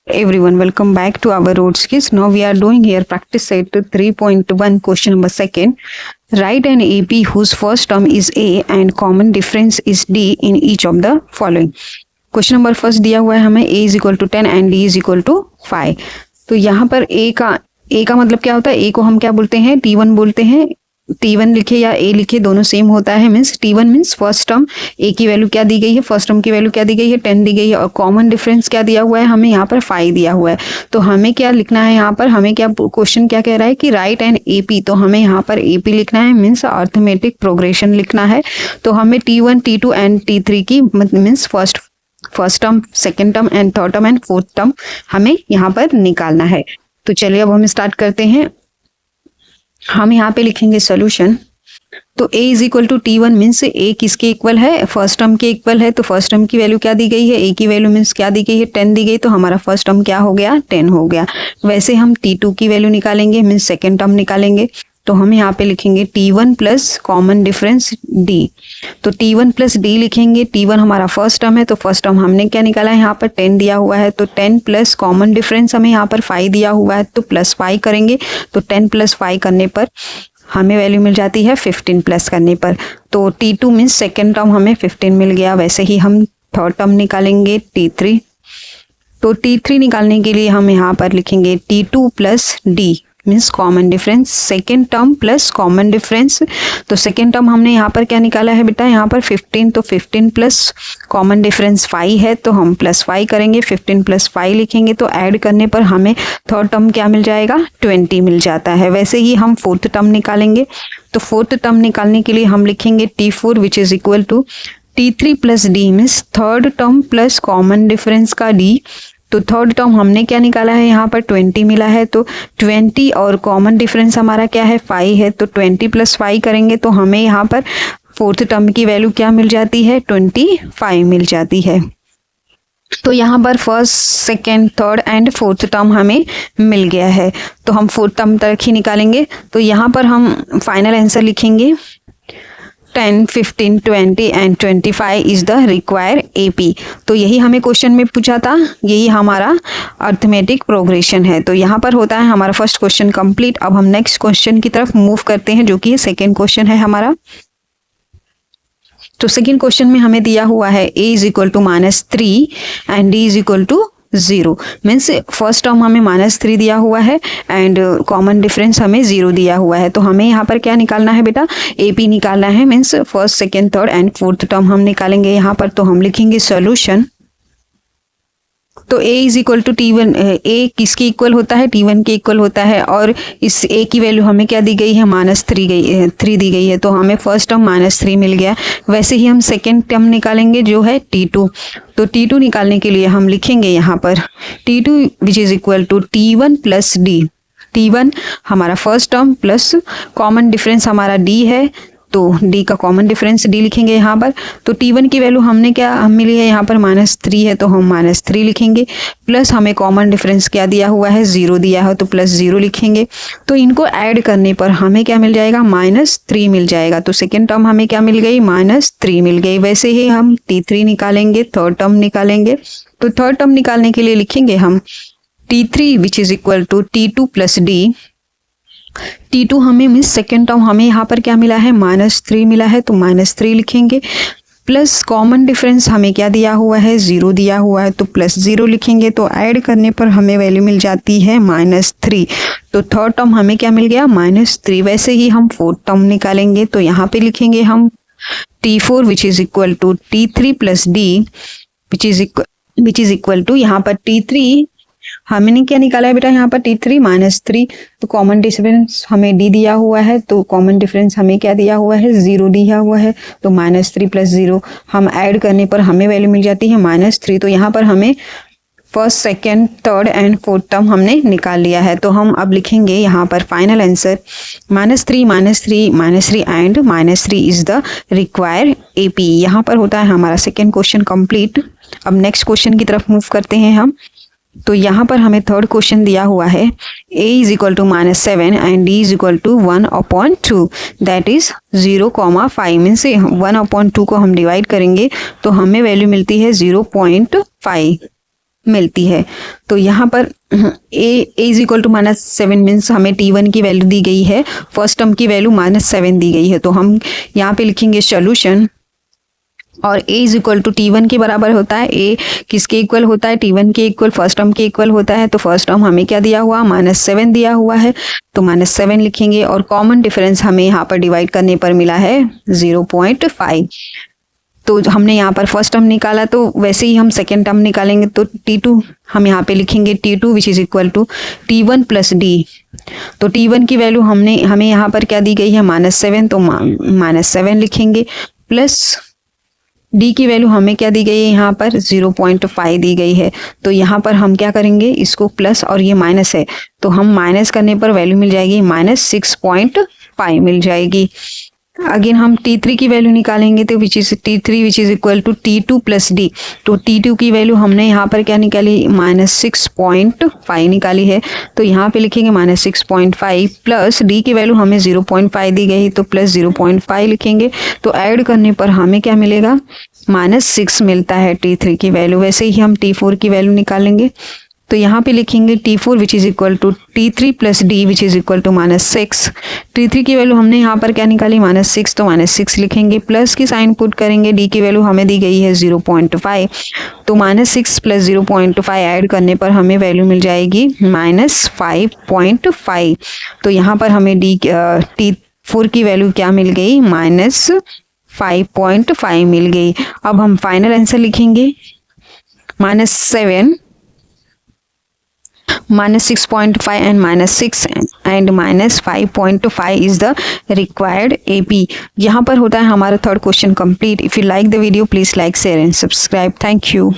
Everyone, welcome back to our road skills. Now we are doing here practice set 3.1 question number second. Write an AP whose first term is A and common difference is D in each of the following. Question number first दिया हुआ है हमें A is equal to 10 and D is equal to 5. तो यहाँ पर A का मतलब क्या होता है? A को हम क्या बोलते हैं? T1 बोलते हैं. T1 लिखे या A लिखे दोनों सेम होता है. Means T1 means first term. A की वैल्यू क्या दी गई है? फर्स्ट टर्म की वैल्यू क्या दी गई है? 10 दी गई है. और कॉमन डिफरेंस क्या दिया हुआ है हमें? यहाँ पर 5 दिया हुआ है. तो हमें क्या लिखना है यहाँ पर? हमें क्या क्वेश्चन क्या कह रहा है कि राइट एन AP. तो हमें यहाँ पर AP लिखना है, मीन्स अर्थमेटिक प्रोग्रेशन लिखना है. तो हमें T1 T2 एंड T3 की means first term, second term and third term and fourth term हमें यहाँ पर निकालना है. तो चलिए अब हम स्टार्ट करते हैं. हम यहाँ पे लिखेंगे सॉल्यूशन. तो A is equal to T1 means A किसके इक्वल है? फर्स्ट टर्म के इक्वल है. तो फर्स्ट टर्म की वैल्यू क्या दी गई है? A की वैल्यू मीन्स क्या दी गई है? 10 दी गई. तो हमारा फर्स्ट टर्म क्या हो गया? 10 हो गया. वैसे हम T2 की वैल्यू निकालेंगे, मीन्स सेकेंड टर्म निकालेंगे. तो हम यहाँ पे लिखेंगे T1 plus common difference D. तो T1 प्लस D लिखेंगे. T1 हमारा फर्स्ट टर्म है, तो फर्स्ट टर्म हमने क्या निकाला है? यहाँ पर 10 दिया हुआ है. तो 10 प्लस कॉमन डिफरेंस हमें यहाँ पर 5 दिया हुआ है, तो प्लस 5 करेंगे. तो 10 प्लस 5 करने पर हमें वैल्यू मिल जाती है 15 प्लस करने पर. तो T2 मीन्स सेकेंड टर्म हमें 15 मिल गया. वैसे ही हम थर्ड टर्म निकालेंगे T3. तो T3 निकालने के लिए हम यहाँ पर लिखेंगे T2 plus D means common difference, second term plus common difference. तो सेकेंड टर्म हमने यहाँ पर क्या निकाला है बेटा? यहाँ पर 15. तो 15 प्लस कॉमन डिफरेंस 5 है, तो हम प्लस 5 करेंगे. 15 प्लस 5 लिखेंगे. तो ऐड करने पर हमें थर्ड टर्म क्या मिल जाएगा? 20 मिल जाता है. वैसे ही हम फोर्थ टर्म निकालेंगे. तो फोर्थ टर्म निकालने के लिए हम लिखेंगे T4 which is equal to T3 plus D means third term plus common difference का D. तो थर्ड टर्म हमने क्या निकाला है? यहाँ पर 20 मिला है. तो 20 और कॉमन डिफरेंस हमारा क्या है? 5 है. तो 20 प्लस 5 करेंगे तो हमें यहाँ पर फोर्थ टर्म की वैल्यू क्या मिल जाती है? 25 मिल जाती है. तो यहाँ पर first, second, third and fourth term हमें मिल गया है. तो हम फोर्थ टर्म तक ही निकालेंगे. तो यहाँ पर हम फाइनल आंसर लिखेंगे 10, 15, 20 and 25 is the require AP. तो यही हमें क्वेश्चन में पूछा था. यही हमारा अर्थमेटिक प्रोग्रेशन है. तो यहाँ पर होता है हमारा फर्स्ट क्वेश्चन कंप्लीट. अब हम नेक्स्ट क्वेश्चन की तरफ मूव करते हैं, जो कि सेकेंड क्वेश्चन है हमारा. तो सेकेंड क्वेश्चन में हमें दिया हुआ है A is equal to -3 and D is equal to 0. Means first term हमें -3 दिया हुआ है एंड कॉमन डिफरेंस हमें 0 दिया हुआ है. तो हमें यहाँ पर क्या निकालना है बेटा? AP निकालना है. Means first, second, third and fourth term हम निकालेंगे यहाँ पर. तो हम लिखेंगे सॉल्यूशन. तो A is equal to T1. A किसके इक्वल होता है? T1 के इक्वल होता है. और इस A की वैल्यू हमें क्या दी गई है? -3 दी गई है. तो हमें फर्स्ट टर्म -3 मिल गया. वैसे ही हम सेकेंड टर्म निकालेंगे जो है T2. तो T2 निकालने के लिए हम लिखेंगे यहाँ पर T2 which is equal to T1 plus D. T1 हमारा first term plus common difference हमारा D है. तो D का कॉमन डिफरेंस D लिखेंगे यहाँ पर. तो T1 की वैल्यू हमने क्या मिली है? यहाँ पर -3 है, तो हम -3 लिखेंगे. प्लस हमें कॉमन डिफरेंस क्या दिया हुआ है? 0 दिया है, तो प्लस 0 लिखेंगे. तो इनको ऐड करने पर हमें क्या मिल जाएगा? -3 मिल जाएगा. तो सेकेंड टर्म हमें क्या मिल गई? -3 मिल गई. वैसे ही हम T3 निकालेंगे, थर्ड टर्म निकालेंगे. तो थर्ड टर्म निकालने के लिए लिखेंगे हम T3 which is equal to T2 plus D. T2 हमें मीन्स सेकेंड टर्म हमें यहाँ पर क्या मिला है? -3 मिला है, तो -3 लिखेंगे. प्लस कॉमन डिफरेंस हमें क्या दिया हुआ है? 0 दिया हुआ है, तो प्लस 0 लिखेंगे. तो ऐड करने पर हमें वैल्यू मिल जाती है -3. तो थर्ड टर्म हमें क्या मिल गया? -3. वैसे ही हम फोर्थ टर्म निकालेंगे. तो यहाँ पे लिखेंगे हम T4 which is equal to T3 plus D which is equal to यहाँ पर T3 हमने क्या निकाला है बेटा? यहाँ पर T3 -3. तो कॉमन डिफरेंस हमें D दिया हुआ है. तो कॉमन डिफरेंस हमें क्या दिया हुआ है? 0 दिया हुआ है. तो -3 प्लस 0 हम ऐड करने पर हमें वैल्यू मिल जाती है -3. तो यहाँ पर हमें first, second, third and fourth term हमने निकाल लिया है. तो हम अब लिखेंगे यहाँ पर final answer -3 and -3 is the require AP. यहाँ पर होता है हमारा सेकेंड क्वेश्चन कंप्लीट. अब नेक्स्ट क्वेश्चन की तरफ मूव करते हैं हम. तो यहाँ पर हमें थर्ड क्वेश्चन दिया हुआ है A is equal to -7 and D is equal to 1/2. That is 0,5 means 1/2 को हम डिवाइड करेंगे तो हमें वैल्यू मिलती है 0.5. मिलती है। तो यहाँ पर a is equal to -7 means हमें T1 की वैल्यू दी गई है, फर्स्ट टर्म की वैल्यू -7 दी गई है। तो हम यहाँ पे लिखेंगे सोल्यूशन, और a is equal to T1 के बराबर होता है। a किसके इक्वल होता है? T1 के इक्वल, फर्स्ट टर्म के इक्वल होता है। तो फर्स्ट टर्म हमें क्या दिया हुआ? -7 दिया हुआ है, तो -7 लिखेंगे। और कॉमन डिफरेंस हमें यहाँ पर डिवाइड करने पर मिला है 0.5। तो हमने यहाँ पर फर्स्ट टर्म निकाला, तो वैसे ही हम सेकेंड टर्म निकालेंगे। तो T2 हम यहाँ पे लिखेंगे T2 which is equal to T1 plus D। तो T1 की वैल्यू हमें यहाँ पर क्या दी गई है? -7, तो -7 लिखेंगे, प्लस D की वैल्यू हमें क्या दी गई है? यहाँ पर 0.5 दी गई है। तो यहाँ पर हम क्या करेंगे? इसको प्लस और ये माइनस है, तो हम माइनस करने पर वैल्यू मिल जाएगी -6.5 मिल जाएगी। अगेन हम T3 की वैल्यू निकालेंगे, तो which is T3 which is equal to T2 plus D। तो T2 की वैल्यू हमने यहाँ पर क्या निकाली? -6.5 निकाली है। तो यहाँ पे लिखेंगे -6.5, प्लस D की वैल्यू हमें 0.5 दी गई, तो प्लस 0.5 लिखेंगे। तो ऐड करने पर हमें क्या मिलेगा? -6 मिलता है T3 की वैल्यू। वैसे ही हम T4 की वैल्यू निकालेंगे, तो यहाँ पे लिखेंगे T4 which is equal to T3 plus D which is equal to -6। T3 की वैल्यू हमने यहाँ पर क्या निकाली? -6, तो -6 लिखेंगे, प्लस की साइन पुट करेंगे। D की वैल्यू हमें दी गई है 0.5, तो -6 प्लस 0.5 ऐड करने पर हमें वैल्यू मिल जाएगी -5.5। तो यहाँ पर हमें T4 की वैल्यू क्या मिल गई? -5.5 मिल गई। अब हम फाइनल आंसर लिखेंगे, -7, -6.5 and -6 and -5.5 is the required AP। यहाँ पर होता है हमारा third question complete. If you like the video please like, share and subscribe. Thank you.